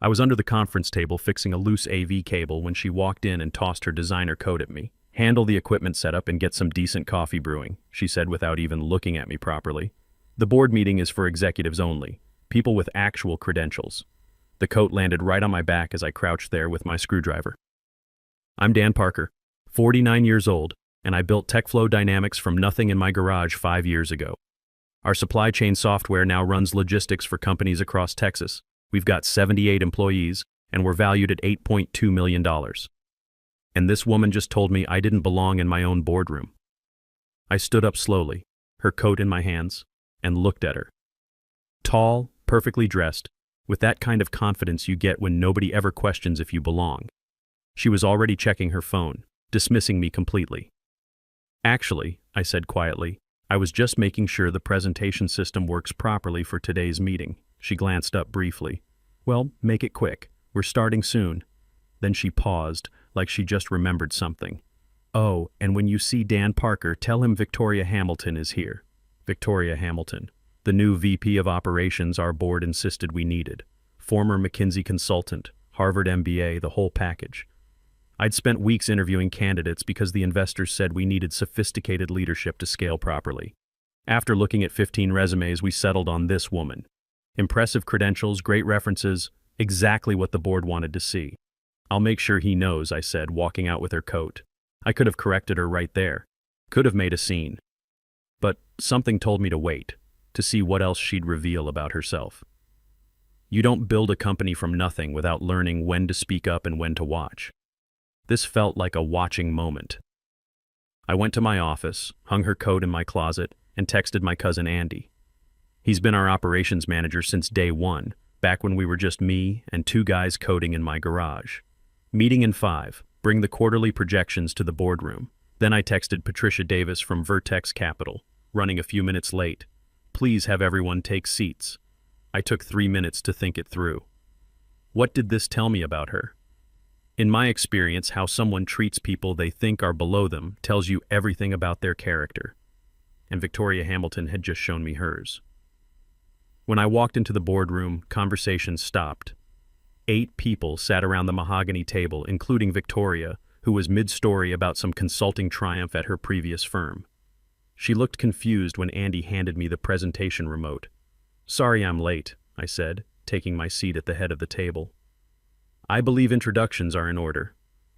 I was under the conference table fixing a loose AV cable when she walked in and tossed her designer coat at me. "Handle the equipment setup and get some decent coffee brewing," she said without even looking at me properly. "The board meeting is for executives only, people with actual credentials." The coat landed right on my back as I crouched there with my screwdriver. I'm Dan Parker, 49 years old, and I built TechFlow Dynamics from nothing in my garage 5 years ago. Our supply chain software now runs logistics for companies across Texas. We've got 78 employees, and we're valued at $8.2 million. And this woman just told me I didn't belong in my own boardroom. I stood up slowly, her coat in my hands, and looked at her. Tall, perfectly dressed, with that kind of confidence you get when nobody ever questions if you belong. She was already checking her phone, dismissing me completely. "Actually," I said quietly, "I was just making sure the presentation system works properly for today's meeting." She glanced up briefly. "Well, make it quick. We're starting soon." Then she paused, like she just remembered something. "Oh, and when you see Dan Parker, tell him Victoria Hamilton is here." Victoria Hamilton, the new VP of Operations our board insisted we needed. Former McKinsey consultant, Harvard MBA, the whole package. I'd spent weeks interviewing candidates because the investors said we needed sophisticated leadership to scale properly. After looking at 15 resumes, we settled on this woman. Impressive credentials, great references, exactly what the board wanted to see. "I'll make sure he knows," I said, walking out with her coat. I could have corrected her right there. Could have made a scene. But something told me to wait, to see what else she'd reveal about herself. You don't build a company from nothing without learning when to speak up and when to watch. This felt like a watching moment. I went to my office, hung her coat in my closet, and texted my cousin Andy. He's been our operations manager since day one, back when we were just me and 2 guys coding in my garage. "Meeting in 5, bring the quarterly projections to the boardroom." Then I texted Patricia Davis from Vertex Capital, running a few minutes late. "Please have everyone take seats." I took 3 minutes to think it through. What did this tell me about her? In my experience, how someone treats people they think are below them tells you everything about their character. And Victoria Hamilton had just shown me hers. When I walked into the boardroom, conversation stopped. 8 people sat around the mahogany table, including Victoria, who was mid-story about some consulting triumph at her previous firm. She looked confused when Andy handed me the presentation remote. "Sorry I'm late," I said, taking my seat at the head of the table. "I believe introductions are in order.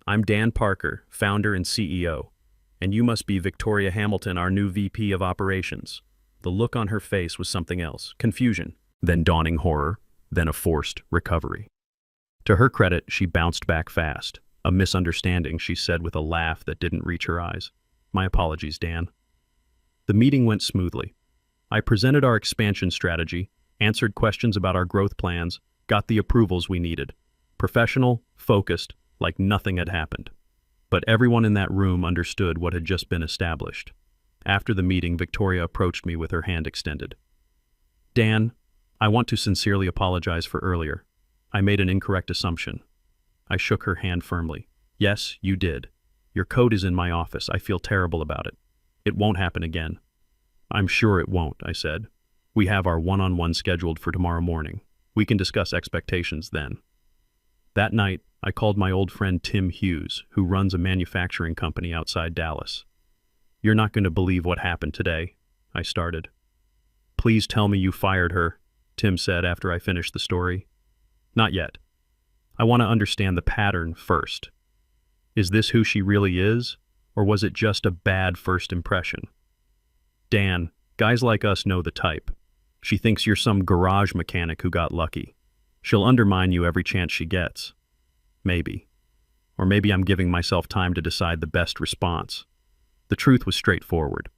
I'm Dan Parker, founder and CEO, and you must be Victoria Hamilton, our new VP of Operations." The look on her face was something else, confusion, then dawning horror, then a forced recovery. To her credit, she bounced back fast. "A misunderstanding," she said with a laugh that didn't reach her eyes. "My apologies, Dan." The meeting went smoothly. I presented our expansion strategy, answered questions about our growth plans, got the approvals we needed. Professional, focused, like nothing had happened. But everyone in that room understood what had just been established. After the meeting, Victoria approached me with her hand extended. "Dan, I want to sincerely apologize for earlier. I made an incorrect assumption." I shook her hand firmly. "Yes, you did. Your coat is in my office. I feel terrible about it. It won't happen again." "I'm sure it won't," I said. "We have our one-on-one scheduled for tomorrow morning. We can discuss expectations then." That night, I called my old friend Tim Hughes, who runs a manufacturing company outside Dallas. "You're not going to believe what happened today," I started. "Please tell me you fired her," Tim said after I finished the story. "Not yet. I want to understand the pattern first. Is this who she really is, or was it just a bad first impression?" "Dan, guys like us know the type. She thinks you're some garage mechanic who got lucky. She'll undermine you every chance she gets." Maybe. Or maybe I'm giving myself time to decide the best response. The truth was straightforward.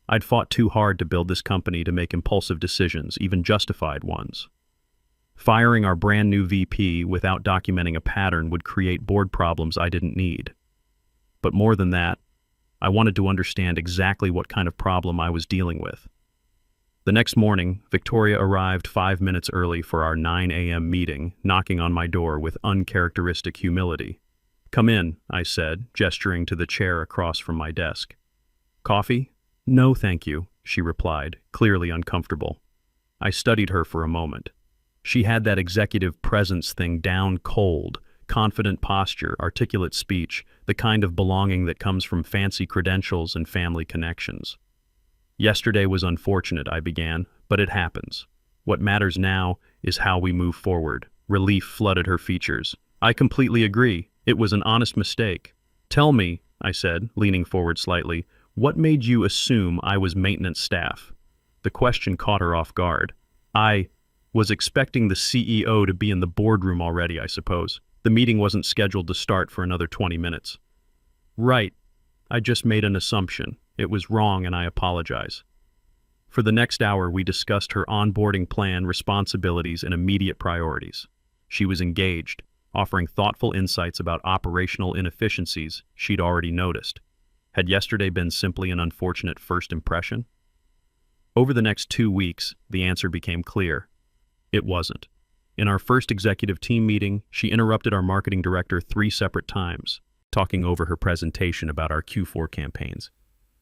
I'd fought too hard to build this company to make impulsive decisions, even justified ones. Firing our brand new VP without documenting a pattern would create board problems I didn't need. But more than that, I wanted to understand exactly what kind of problem I was dealing with. The next morning, Victoria arrived 5 minutes early for our 9 a.m. meeting, knocking on my door with uncharacteristic humility. "Come in," I said, gesturing to the chair across from my desk. "Coffee?" "No, thank you," she replied, clearly uncomfortable. I studied her for a moment. She had that executive presence thing down cold, confident posture, articulate speech, the kind of belonging that comes from fancy credentials and family connections. Yesterday was unfortunate, I began, but it happens. What matters now is how we move forward. Relief flooded her features. I completely agree. It was an honest mistake. Tell me, I said, leaning forward slightly, what made you assume I was maintenance staff? The question caught her off guard. I was expecting the CEO to be in the boardroom already, I suppose. The meeting wasn't scheduled to start for another 20 minutes. Right. I just made an assumption. It was wrong and I apologize. For the next hour, we discussed her onboarding plan, responsibilities, and immediate priorities. She was engaged, offering thoughtful insights about operational inefficiencies she'd already noticed. Had yesterday been simply an unfortunate first impression? Over the next 2 weeks, the answer became clear. It wasn't. In our first executive team meeting, she interrupted our marketing director 3 separate times, talking over her presentation about our Q4 campaigns.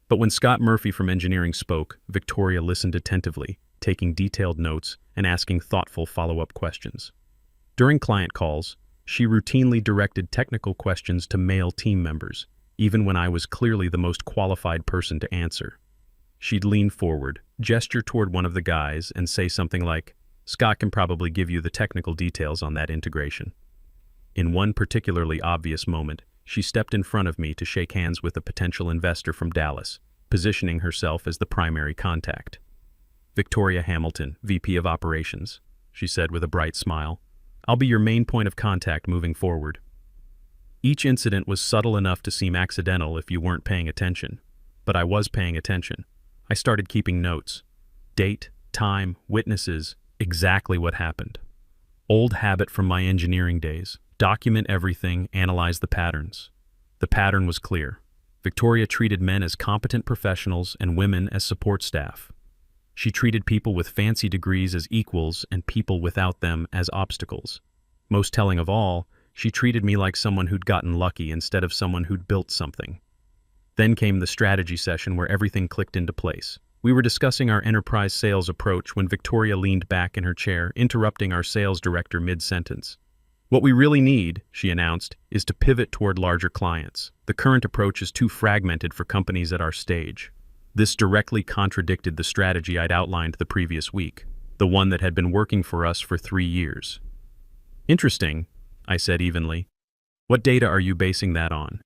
But when Scott Murphy from engineering spoke, Victoria listened attentively, taking detailed notes and asking thoughtful follow-up questions. During client calls, she routinely directed technical questions to male team members, even when I was clearly the most qualified person to answer. She'd lean forward, gesture toward one of the guys, and say something like, "Scott can probably give you the technical details on that integration." In one particularly obvious moment, she stepped in front of me to shake hands with a potential investor from Dallas, positioning herself as the primary contact. "Victoria Hamilton, VP of Operations," she said with a bright smile. "I'll be your main point of contact moving forward." Each incident was subtle enough to seem accidental if you weren't paying attention. But I was paying attention. I started keeping notes. Date, time, witnesses, exactly what happened. Old habit from my engineering days. Document everything, analyze the patterns. The pattern was clear. Victoria treated men as competent professionals and women as support staff. She treated people with fancy degrees as equals and people without them as obstacles. Most telling of all, she treated me like someone who'd gotten lucky instead of someone who'd built something. Then came the strategy session where everything clicked into place. We were discussing our enterprise sales approach when Victoria leaned back in her chair, interrupting our sales director mid-sentence. "What we really need," she announced, "is to pivot toward larger clients. The current approach is too fragmented for companies at our stage." This directly contradicted the strategy I'd outlined the previous week, the one that had been working for us for 3 years. "Interesting," I said evenly. "What data are you basing that on?"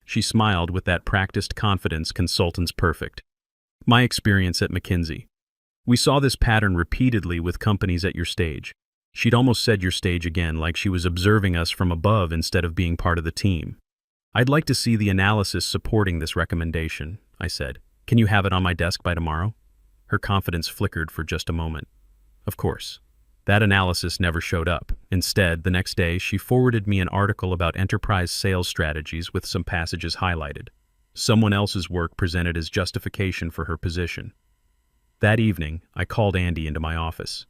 She smiled with that practiced confidence consultants perfect. "My experience at McKinsey. We saw this pattern repeatedly with companies at your stage." She'd almost said your stage again, like she was observing us from above instead of being part of the team. "I'd like to see the analysis supporting this recommendation," I said. "Can you have it on my desk by tomorrow?" Her confidence flickered for just a moment. Of course. That analysis never showed up. Instead, the next day, she forwarded me an article about enterprise sales strategies with some passages highlighted. Someone else's work presented as justification for her position. That evening, I called Andy into my office.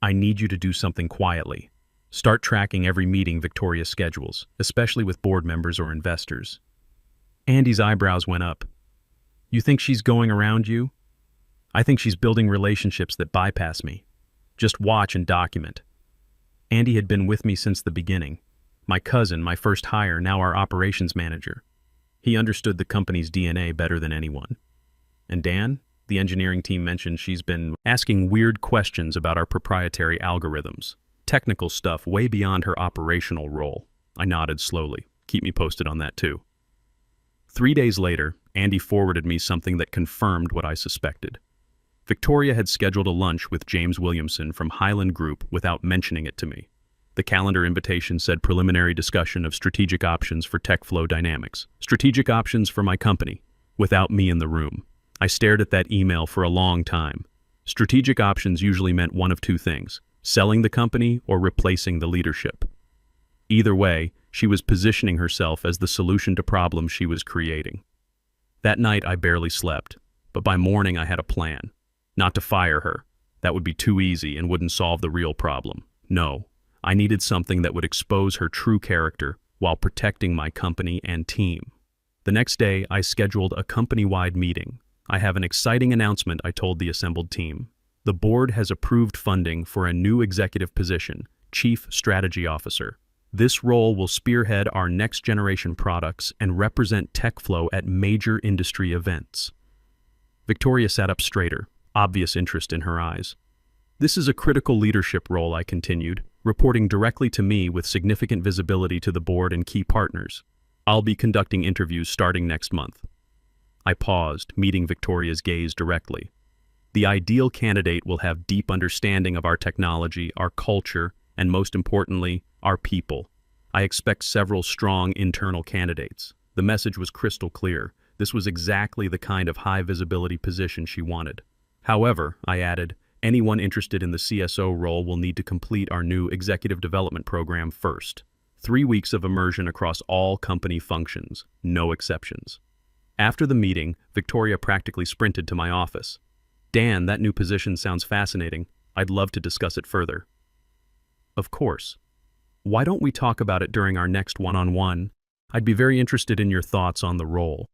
"I need you to do something quietly. Start tracking every meeting Victoria schedules, especially with board members or investors." Andy's eyebrows went up. "You think she's going around you?" "I think she's building relationships that bypass me. Just watch and document." Andy had been with me since the beginning. My cousin, my first hire, now our operations manager. He understood the company's DNA better than anyone. And Dan? The engineering team mentioned she's been asking weird questions about our proprietary algorithms. Technical stuff way beyond her operational role. I nodded slowly. Keep me posted on that too. 3 days later, Andy forwarded me something that confirmed what I suspected. Victoria had scheduled a lunch with James Williamson from Highland Group without mentioning it to me. The calendar invitation said preliminary discussion of strategic options for TechFlow Dynamics. Strategic options for my company, without me in the room. I stared at that email for a long time. Strategic options usually meant one of two things: selling the company or replacing the leadership. Either way, she was positioning herself as the solution to problems she was creating. That night I barely slept, but by morning I had a plan. Not to fire her. That would be too easy and wouldn't solve the real problem. No, I needed something that would expose her true character while protecting my company and team. The next day, I scheduled a company-wide meeting. "I have an exciting announcement," I told the assembled team. The board has approved funding for a new executive position, Chief Strategy Officer. This role will spearhead our next-generation products and represent TechFlow at major industry events. Victoria sat up straighter, obvious interest in her eyes. This is a critical leadership role, I continued, reporting directly to me with significant visibility to the board and key partners. I'll be conducting interviews starting next month. I paused, meeting Victoria's gaze directly. The ideal candidate will have deep understanding of our technology, our culture, and most importantly, our people. I expect several strong internal candidates. The message was crystal clear. This was exactly the kind of high-visibility position she wanted. However, I added, anyone interested in the CSO role will need to complete our new executive development program first. 3 weeks of immersion across all company functions, no exceptions. After the meeting, Victoria practically sprinted to my office. Dan, that new position sounds fascinating. I'd love to discuss it further. Of course. Why don't we talk about it during our next one-on-one? I'd be very interested in your thoughts on the role.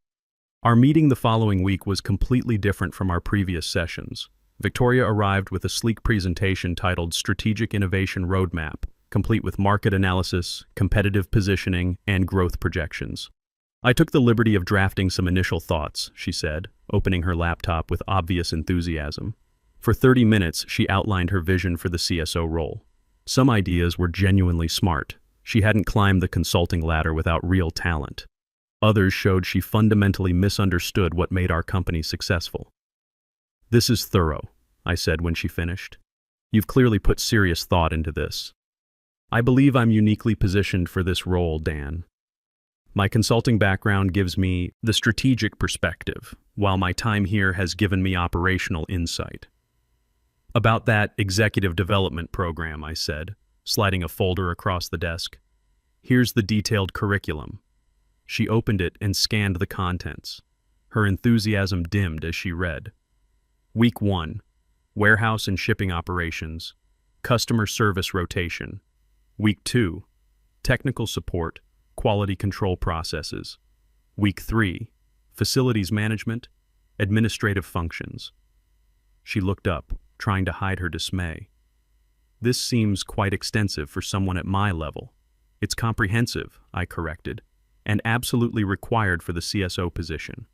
Our meeting the following week was completely different from our previous sessions. Victoria arrived with a sleek presentation titled Strategic Innovation Roadmap, complete with market analysis, competitive positioning, and growth projections. I took the liberty of drafting some initial thoughts, she said, opening her laptop with obvious enthusiasm. For 30 minutes, she outlined her vision for the CSO role. Some ideas were genuinely smart. She hadn't climbed the consulting ladder without real talent. Others showed she fundamentally misunderstood what made our company successful. This is thorough, I said when she finished. You've clearly put serious thought into this. I believe I'm uniquely positioned for this role, Dan. My consulting background gives me the strategic perspective, while my time here has given me operational insight. About that executive development program, I said, sliding a folder across the desk. Here's the detailed curriculum. She opened it and scanned the contents. Her enthusiasm dimmed as she read. Week 1, Warehouse and Shipping Operations, Customer Service Rotation. Week 2, Technical Support, Quality Control Processes. Week 3, Facilities Management, Administrative Functions. She looked up, trying to hide her dismay. This seems quite extensive for someone at my level. It's comprehensive, I corrected, and absolutely required for the CSO position.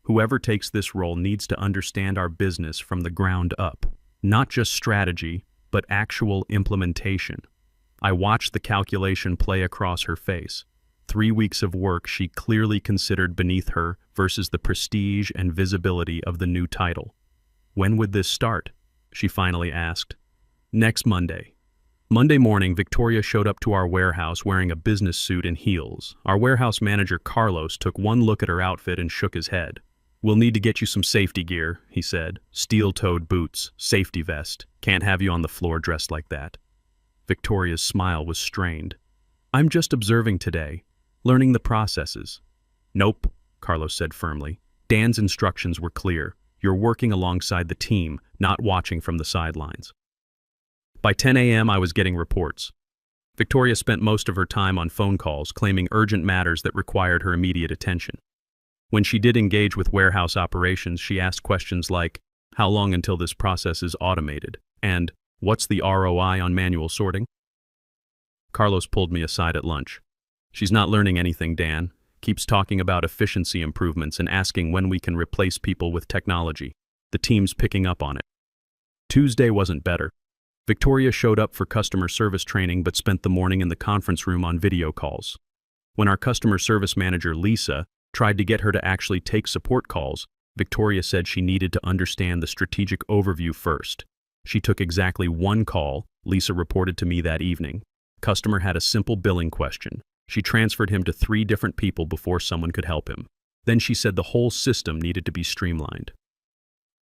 Whoever takes this role needs to understand our business from the ground up, not just strategy, but actual implementation. I watched the calculation play across her face. 3 weeks of work she clearly considered beneath her versus the prestige and visibility of the new title. When would this start? She finally asked. Next Monday. Monday morning, Victoria showed up to our warehouse wearing a business suit and heels. Our warehouse manager, Carlos, took one look at her outfit and shook his head. We'll need to get you some safety gear, he said. Steel-toed boots, safety vest. Can't have you on the floor dressed like that. Victoria's smile was strained. I'm just observing today, learning the processes. Nope, Carlos said firmly. Dan's instructions were clear. You're working alongside the team, not watching from the sidelines. By 10 a.m., I was getting reports. Victoria spent most of her time on phone calls, claiming urgent matters that required her immediate attention. When she did engage with warehouse operations, she asked questions like, how long until this process is automated? And, what's the ROI on manual sorting? Carlos pulled me aside at lunch. She's not learning anything, Dan. Keeps talking about efficiency improvements and asking when we can replace people with technology. The team's picking up on it. Tuesday wasn't better. Victoria showed up for customer service training but spent the morning in the conference room on video calls. When our customer service manager, Lisa, tried to get her to actually take support calls, Victoria said she needed to understand the strategic overview first. She took exactly one call, Lisa reported to me that evening. Customer had a simple billing question. She transferred him to 3 different people before someone could help him. Then she said the whole system needed to be streamlined.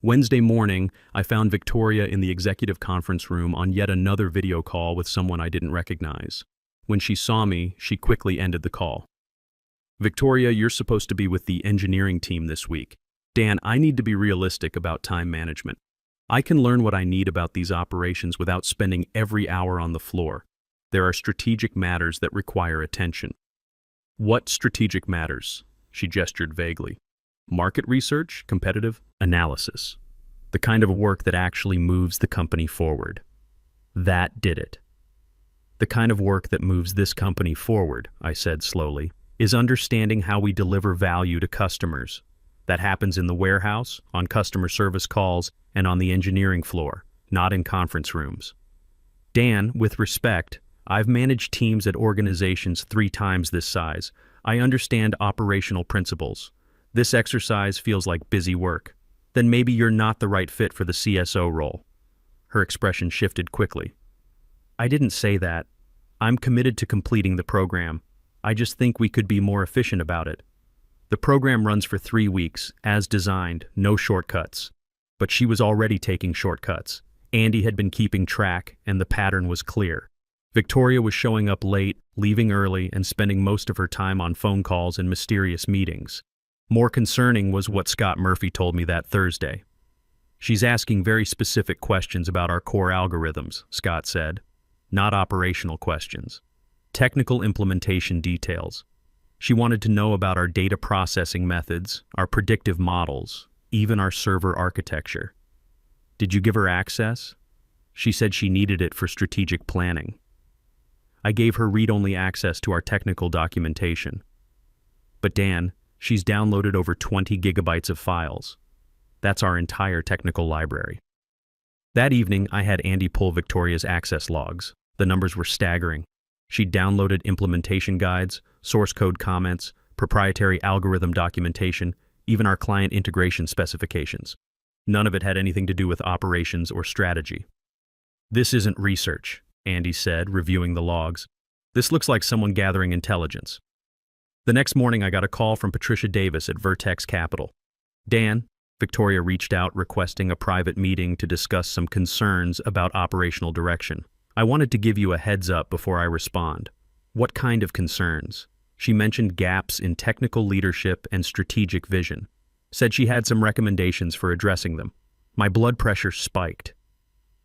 Wednesday morning, I found Victoria in the executive conference room on yet another video call with someone I didn't recognize. When she saw me, she quickly ended the call. Victoria, you're supposed to be with the engineering team this week. Dan, I need to be realistic about time management. I can learn what I need about these operations without spending every hour on the floor. There are strategic matters that require attention. What strategic matters? She gestured vaguely. Market research, competitive analysis. The kind of work that actually moves the company forward. That did it. The kind of work that moves this company forward, I said slowly, is understanding how we deliver value to customers. That happens in the warehouse, on customer service calls, and on the engineering floor, not in conference rooms. Dan, with respect, I've managed teams at organizations 3 times this size. I understand operational principles. This exercise feels like busy work. Then maybe you're not the right fit for the CSO role. Her expression shifted quickly. I didn't say that. I'm committed to completing the program. I just think we could be more efficient about it. The program runs for 3 weeks, as designed, no shortcuts. But she was already taking shortcuts. Andy had been keeping track, and the pattern was clear. Victoria was showing up late, leaving early, and spending most of her time on phone calls and mysterious meetings. More concerning was what Scott Murphy told me that Thursday. She's asking very specific questions about our core algorithms, Scott said. Not operational questions. Technical implementation details. She wanted to know about our data processing methods, our predictive models, even our server architecture. Did you give her access? She said she needed it for strategic planning. I gave her read-only access to our technical documentation. But Dan, she's downloaded over 20 gigabytes of files. That's our entire technical library. That evening, I had Andy pull Victoria's access logs. The numbers were staggering. She'd downloaded implementation guides, source code comments, proprietary algorithm documentation, even our client integration specifications. None of it had anything to do with operations or strategy. This isn't research, Andy said, reviewing the logs. This looks like someone gathering intelligence. The next morning, I got a call from Patricia Davis at Vertex Capital. Dan, Victoria reached out requesting a private meeting to discuss some concerns about operational direction. I wanted to give you a heads up before I respond. What kind of concerns? She mentioned gaps in technical leadership and strategic vision. Said she had some recommendations for addressing them. My blood pressure spiked.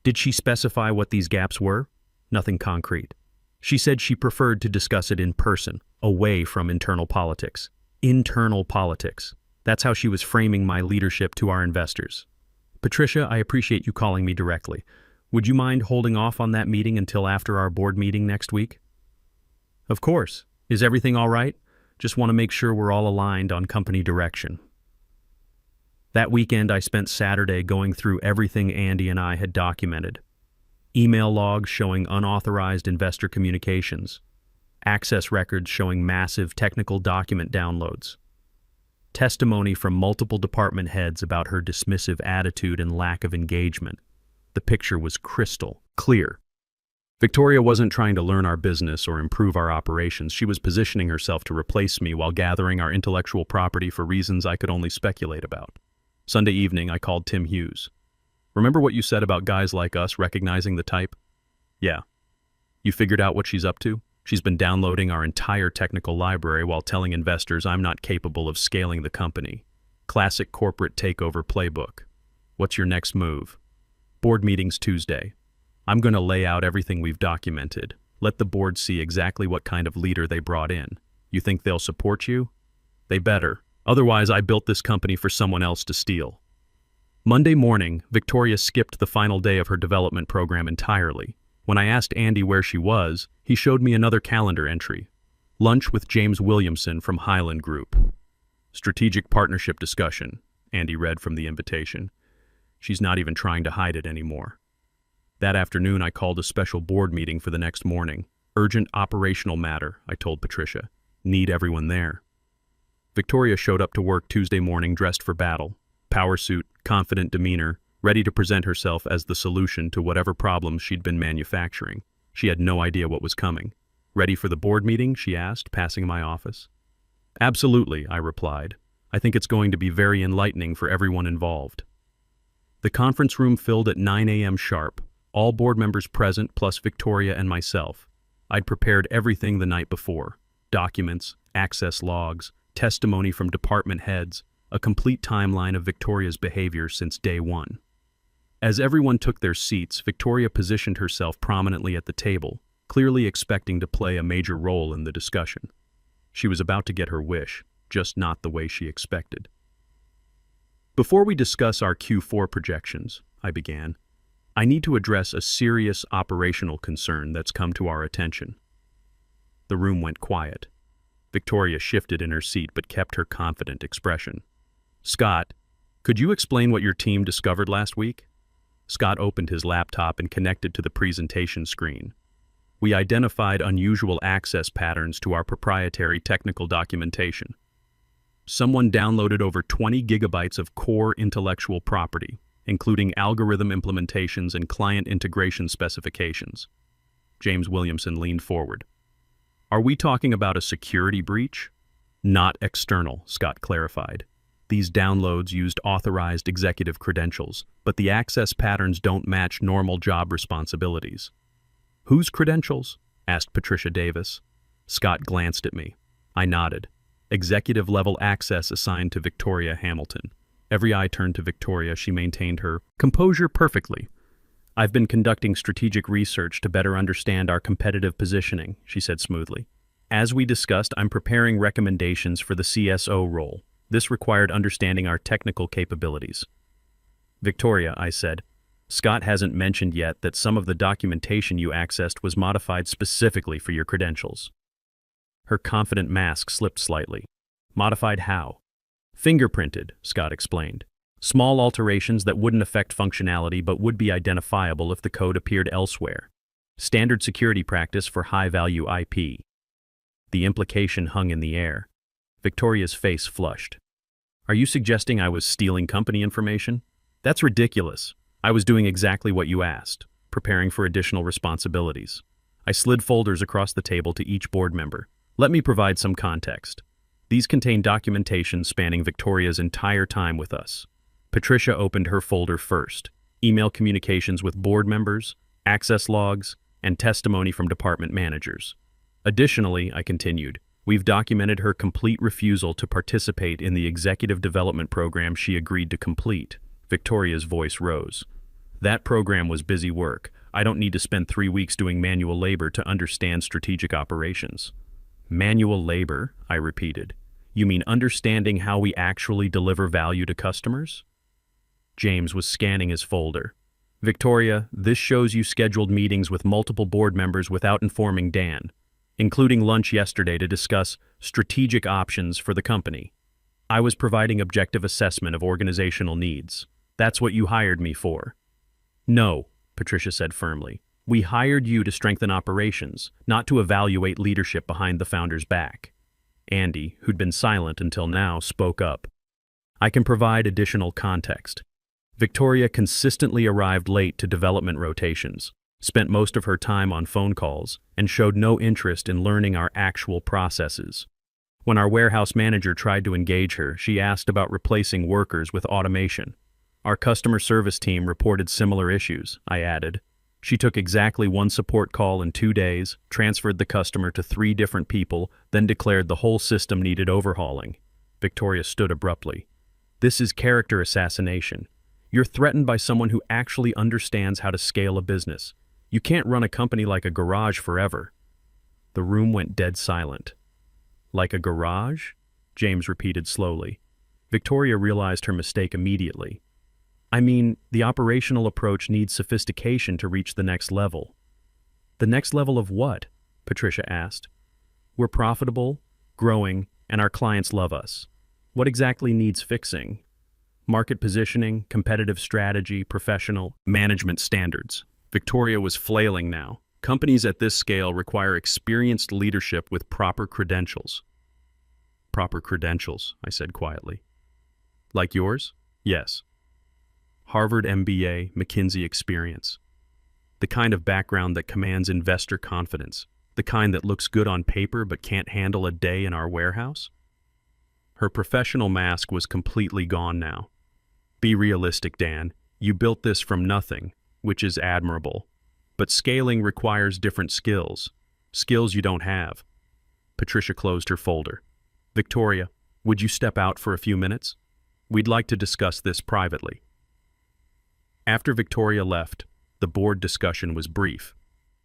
Did she specify what these gaps were? Nothing concrete. She said she preferred to discuss it in person, away from internal politics. Internal politics. That's how she was framing my leadership to our investors. Patricia, I appreciate you calling me directly. Would you mind holding off on that meeting until after our board meeting next week? Of course. Is everything all right? Just want to make sure we're all aligned on company direction. That weekend, I spent Saturday going through everything Andy and I had documented. Email logs showing unauthorized investor communications. Access records showing massive technical document downloads. Testimony from multiple department heads about her dismissive attitude and lack of engagement. The picture was crystal clear. Victoria wasn't trying to learn our business or improve our operations. She was positioning herself to replace me while gathering our intellectual property for reasons I could only speculate about. Sunday evening, I called Tim Hughes. Remember what you said about guys like us recognizing the type? Yeah. You figured out what she's up to? She's been downloading our entire technical library while telling investors I'm not capable of scaling the company. Classic corporate takeover playbook. What's your next move? Board meetings Tuesday. I'm going to lay out everything we've documented. Let the board see exactly what kind of leader they brought in. You think they'll support you? They better. Otherwise, I built this company for someone else to steal. Monday morning, Victoria skipped the final day of her development program entirely. When I asked Andy where she was, he showed me another calendar entry. Lunch with James Williamson from Highland Group. Strategic partnership discussion, Andy read from the invitation. She's not even trying to hide it anymore. That afternoon, I called a special board meeting for the next morning. Urgent operational matter, I told Patricia. Need everyone there. Victoria showed up to work Tuesday morning dressed for battle. Power suit, confident demeanor, ready to present herself as the solution to whatever problems she'd been manufacturing. She had no idea what was coming. Ready for the board meeting? She asked, passing my office. Absolutely, I replied. I think it's going to be very enlightening for everyone involved. The conference room filled at 9 a.m. sharp, all board members present plus Victoria and myself. I'd prepared everything the night before. Documents, access logs, testimony from department heads, a complete timeline of Victoria's behavior since day one. As everyone took their seats, Victoria positioned herself prominently at the table, clearly expecting to play a major role in the discussion. She was about to get her wish, just not the way she expected. Before we discuss our Q4 projections, I began, I need to address a serious operational concern that's come to our attention. The room went quiet. Victoria shifted in her seat but kept her confident expression. Scott, could you explain what your team discovered last week? Scott opened his laptop and connected to the presentation screen. We identified unusual access patterns to our proprietary technical documentation. Someone downloaded over 20 gigabytes of core intellectual property, including algorithm implementations and client integration specifications. James Williamson leaned forward. Are we talking about a security breach? Not external, Scott clarified. These downloads used authorized executive credentials, but the access patterns don't match normal job responsibilities. Whose credentials? Asked Patricia Davis. Scott glanced at me. I nodded. Executive-level access assigned to Victoria Hamilton. Every eye turned to Victoria. She maintained her composure perfectly. I've been conducting strategic research to better understand our competitive positioning, she said smoothly. As we discussed, I'm preparing recommendations for the CSO role. This required understanding our technical capabilities. Victoria, I said, Scott hasn't mentioned yet that some of the documentation you accessed was modified specifically for your credentials. Her confident mask slipped slightly. Modified how? Fingerprinted, Scott explained. Small alterations that wouldn't affect functionality but would be identifiable if the code appeared elsewhere. Standard security practice for high-value IP. The implication hung in the air. Victoria's face flushed. Are you suggesting I was stealing company information? That's ridiculous. I was doing exactly what you asked, preparing for additional responsibilities. I slid folders across the table to each board member. Let me provide some context. These contain documentation spanning Victoria's entire time with us. Patricia opened her folder first. Email communications with board members, access logs, and testimony from department managers. Additionally, I continued, we've documented her complete refusal to participate in the executive development program she agreed to complete. Victoria's voice rose. That program was busy work. I don't need to spend 3 weeks doing manual labor to understand strategic operations. Manual labor, I repeated. You mean understanding how we actually deliver value to customers? James was scanning his folder. Victoria, this shows you scheduled meetings with multiple board members without informing Dan, including lunch yesterday to discuss strategic options for the company. I was providing objective assessment of organizational needs. That's what you hired me for. No, Patricia said firmly. We hired you to strengthen operations, not to evaluate leadership behind the founder's back. Andy, who'd been silent until now, spoke up. I can provide additional context. Victoria consistently arrived late to development rotations, spent most of her time on phone calls, and showed no interest in learning our actual processes. When our warehouse manager tried to engage her, she asked about replacing workers with automation. Our customer service team reported similar issues, I added. She took exactly 1 support call in 2 days, transferred the customer to 3 different people, then declared the whole system needed overhauling. Victoria stood abruptly. This is character assassination. You're threatened by someone who actually understands how to scale a business. You can't run a company like a garage forever. The room went dead silent. Like a garage? James repeated slowly. Victoria realized her mistake immediately. I mean, the operational approach needs sophistication to reach the next level. The next level of what? Patricia asked. We're profitable, growing, and our clients love us. What exactly needs fixing? Market positioning, competitive strategy, professional management standards. Victoria was flailing now. Companies at this scale require experienced leadership with proper credentials. Proper credentials, I said quietly. Like yours? Yes. Harvard MBA, McKinsey experience. The kind of background that commands investor confidence. The kind that looks good on paper but can't handle a day in our warehouse? Her professional mask was completely gone now. Be realistic, Dan. You built this from nothing, which is admirable. But scaling requires different skills. Skills you don't have. Patricia closed her folder. Victoria, would you step out for a few minutes? We'd like to discuss this privately. After Victoria left, the board discussion was brief.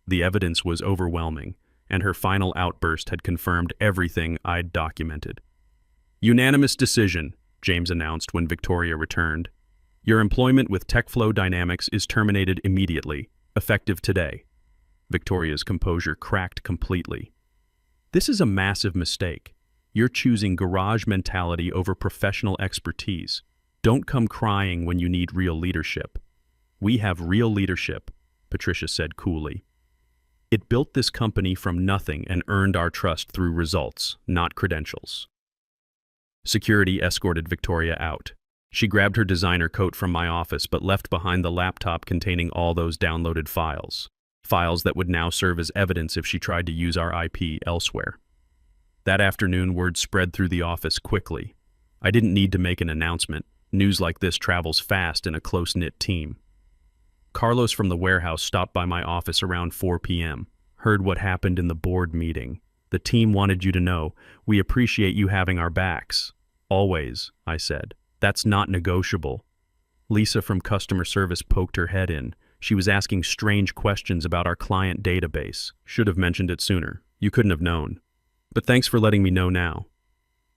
The evidence was overwhelming, and her final outburst had confirmed everything I'd documented. Unanimous decision. James announced when Victoria returned. Your employment with TechFlow Dynamics is terminated immediately, effective today. Victoria's composure cracked completely. This is a massive mistake. You're choosing garage mentality over professional expertise. Don't come crying when you need real leadership. We have real leadership, Patricia said coolly. It built this company from nothing and earned our trust through results, not credentials. Security escorted Victoria out. She grabbed her designer coat from my office but left behind the laptop containing all those downloaded files. Files that would now serve as evidence if she tried to use our IP elsewhere. That afternoon, word spread through the office quickly. I didn't need to make an announcement. News like this travels fast in a close-knit team. Carlos from the warehouse stopped by my office around 4 p.m., heard what happened in the board meeting. The team wanted you to know, we appreciate you having our backs. Always, I said. That's not negotiable. Lisa from customer service poked her head in. She was asking strange questions about our client database. Should have mentioned it sooner. You couldn't have known. But thanks for letting me know now.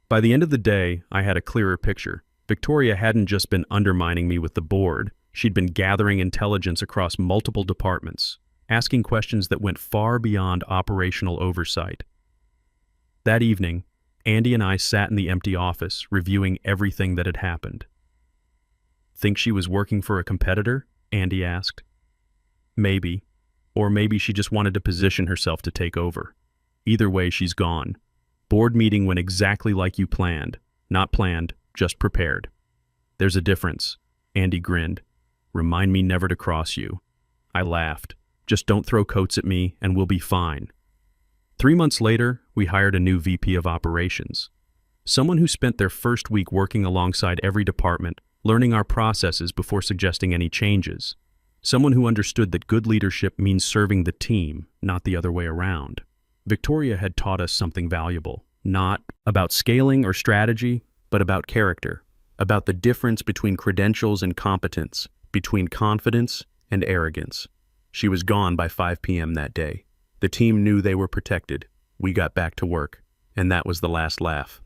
By the end of the day, I had a clearer picture. Victoria hadn't just been undermining me with the board. She'd been gathering intelligence across multiple departments, asking questions that went far beyond operational oversight. That evening, Andy and I sat in the empty office, reviewing everything that had happened. Think she was working for a competitor? Andy asked. Maybe. Or maybe she just wanted to position herself to take over. Either way, she's gone. Board meeting went exactly like you planned. Not planned, just prepared. There's a difference. Andy grinned. Remind me never to cross you. I laughed. Just don't throw coats at me and we'll be fine. 3 months later, we hired a new VP of operations. Someone who spent their first week working alongside every department, learning our processes before suggesting any changes. Someone who understood that good leadership means serving the team, not the other way around. Victoria had taught us something valuable, not about scaling or strategy, but about character, about the difference between credentials and competence, between confidence and arrogance. She was gone by 5 p.m. that day. The team knew they were protected. We got back to work, and that was the last laugh.